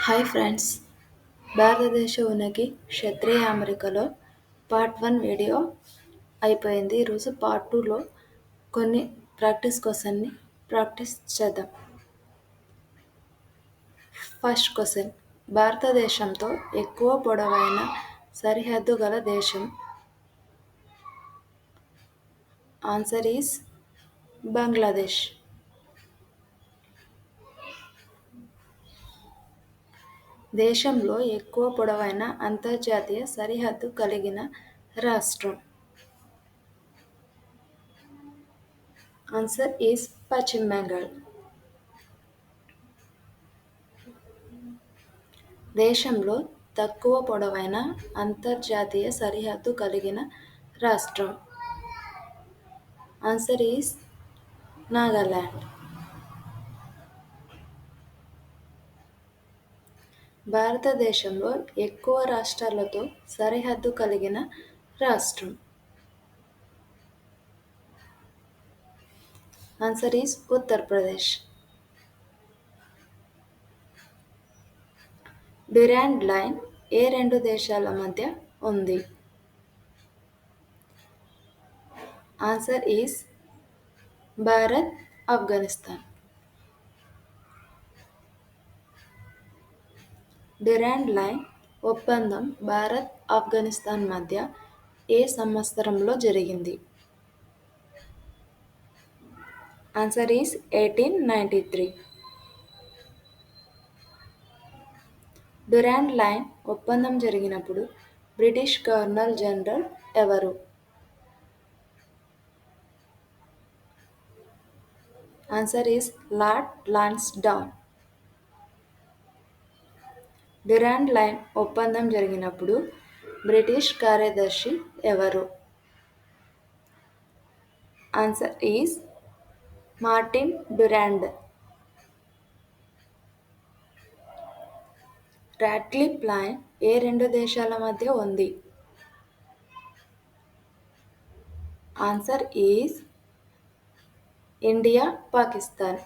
Hi friends, భారతదేశ ఉనికి క్షత్రియ అమెరికాలో పార్ట్ 1 వీడియో అయిపోయింది. ఈరోజు పార్ట్ 2లో కొన్ని ప్రాక్టీస్ క్వశ్చన్ని ప్రాక్టీస్ చేద్దాం. ఫస్ట్ క్వశ్చన్, భారతదేశంతో ఎక్కువ పొడవైన సరిహద్దు గల దేశం. Answer is Bangladesh. దేశంలో ఎక్కువ పొడవైన అంతర్జాతీయ సరిహద్దు కలిగిన రాష్ట్రం. ఆన్సర్ ఈస్ పశ్చిమ బెంగాల్. దేశంలో తక్కువ పొడవైన అంతర్జాతీయ సరిహద్దు కలిగిన రాష్ట్రం. Answer is Nagaland. భారతదేశంలో ఎక్కువ రాష్ట్రాలతో సరిహద్దు కలిగిన రాష్ట్రం. Answer is Uttar Pradesh. Durand line ఏ రెండు దేశాల మధ్య ఉంది? Answer is Bharat, Afghanistan. Durand line ఒప్పందం భారత్, ఆఫ్ఘనిస్తాన్ మధ్య ఏ సంవత్సరంలో జరిగింది? Answer is 1893. డ్యూరాండ్ లైన్ ఒప్పందం జరిగినప్పుడు బ్రిటిష్ గవర్నర్ జనరల్ ఎవరు? Answer is Lord Lansdowne. Durand line ఒప్పందం జరిగినప్పుడు బ్రిటిష్ కార్యదర్శి ఎవరు? Answer is Martin Durand. Radcliffe line ఏ రెండు దేశాల మధ్య ఉంది? Answer is India, Pakistan.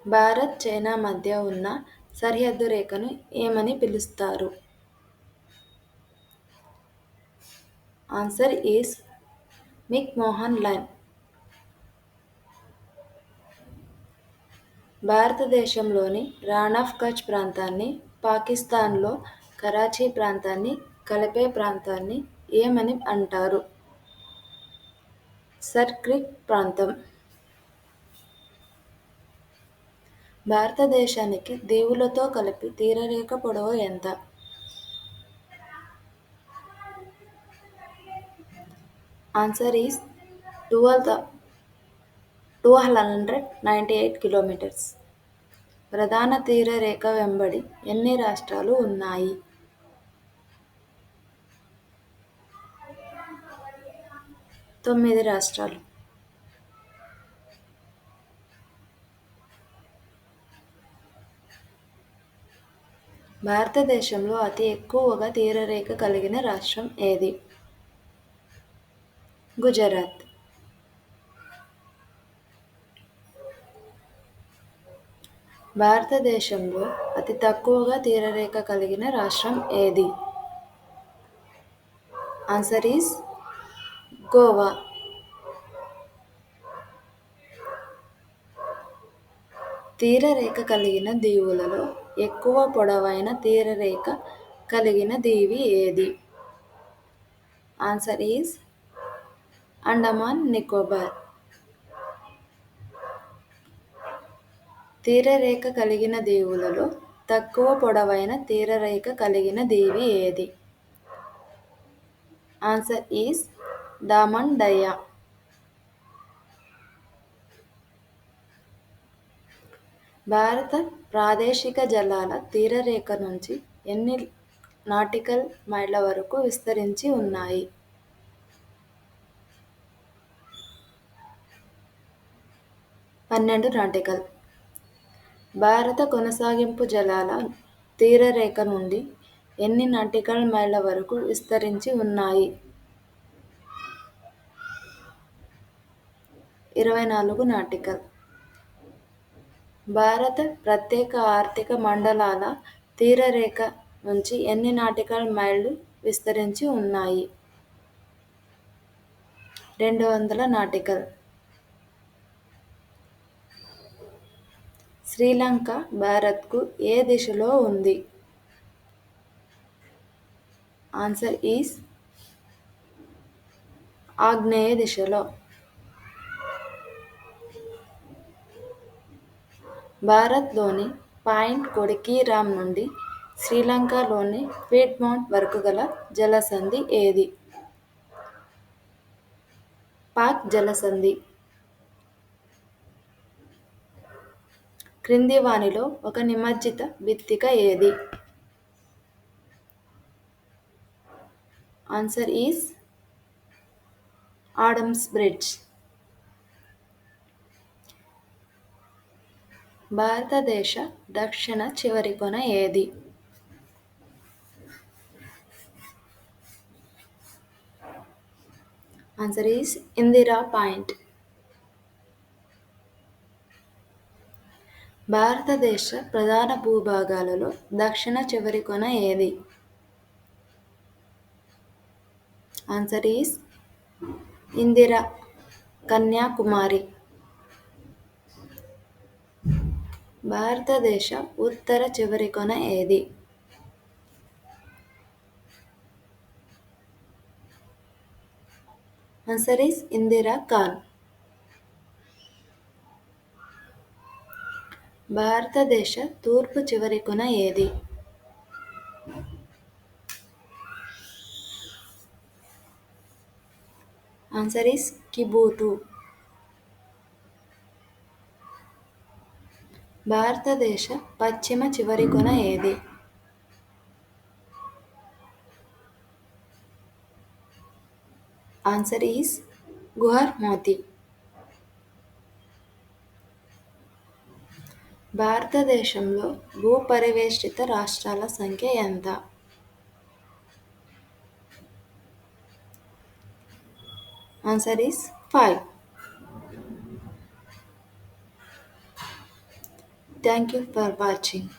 Bharat, China మధ్య ఉన్న సరిహద్దు రేఖను ఏమని పిలుస్తారు? Answer is McMahon line. భారతదేశంలోని రాణ్ ఆఫ్ కచ్ ప్రాంతాన్ని, పాకిస్తాన్లో కరాచీ ప్రాంతాన్ని కలిపే ప్రాంతాన్ని ఏమని అంటారు? సర్క్రిక్ ప్రాంతం. భారతదేశానికి దీవులతో కలిపి తీరరేఖ పొడవు ఎంత? Answer is 1298 kilometres. ప్రధాన తీరరేఖ వెంబడి ఎన్ని రాష్ట్రాలు ఉన్నాయి? తొమ్మిది రాష్ట్రాలు. భారతదేశంలో అతి ఎక్కువగా తీరరేఖ కలిగిన రాష్ట్రం ఏది? గుజరాత్. భారతదేశంలో అతి తక్కువగా తీరరేఖ కలిగిన రాష్ట్రం ఏది? Answer is Goa. తీరరేఖ కలిగిన దీవులలో ఎక్కువ పొడవైన తీరరేఖ కలిగిన దీవి ఏది? Answer is Andaman Nicobar. తీరరేఖ కలిగిన దీవులలో తక్కువ పొడవైన తీరరేఖ కలిగిన దీవి ఏది? Answer is Daman Diu. భారత ప్రాదేశిక జలాల తీరరేఖ నుంచి ఎన్ని నాటికల్ మైళ్ళ వరకు విస్తరించి ఉన్నాయి? పన్నెండు నాటికల్. భారత కొనసాగింపు జలాల తీరరేఖ నుండి ఎన్ని నాటికల్ మైళ్ళ వరకు విస్తరించి ఉన్నాయి? 24 నాటికల్. భారత ప్రత్యేక ఆర్థిక మండలాల తీరరేఖ నుంచి ఎన్ని నాటికల్ మైళ్ళు విస్తరించి ఉన్నాయి? 200 నాటికల్. శ్రీలంక భారత్కు ఏ దిశలో ఉంది? ఆన్సర్ ఈస్ ఆగ్నేయ దిశలో. భారత్లోని పాయింట్ కొడికిరామ్ నుండి శ్రీలంకలోని పీట్మౌంట్ వరకు గల జలసంధి ఏది? పాక్ జలసంధి. క్రింది వానిలో ఒక నిమజ్జిత భిత్తిక ఏది? Answer is Adams bridge. భారతదేశ దక్షిణ చివరి కొన ఏది? Answer is Indira point. భారతదేశ ప్రధాన భూభాగాలలో దక్షిణ చివరి కొన ఏది? Answer is Indira Kanyakumari. భారతదేశ ఉత్తర చివరి కొన ఏది? Answer is Indira Khan. భారతదేశ తూర్పు చివరి కొన ఏది? Answer is కిబూటు. భారతదేశ పశ్చిమ చివరి కొన ఏది? Answer is గుహర్మోతి. భారతదేశంలో భూపరివేష్టిత రాష్ట్రాల సంఖ్య ఎంత? Answer is 5. Thank you for watching.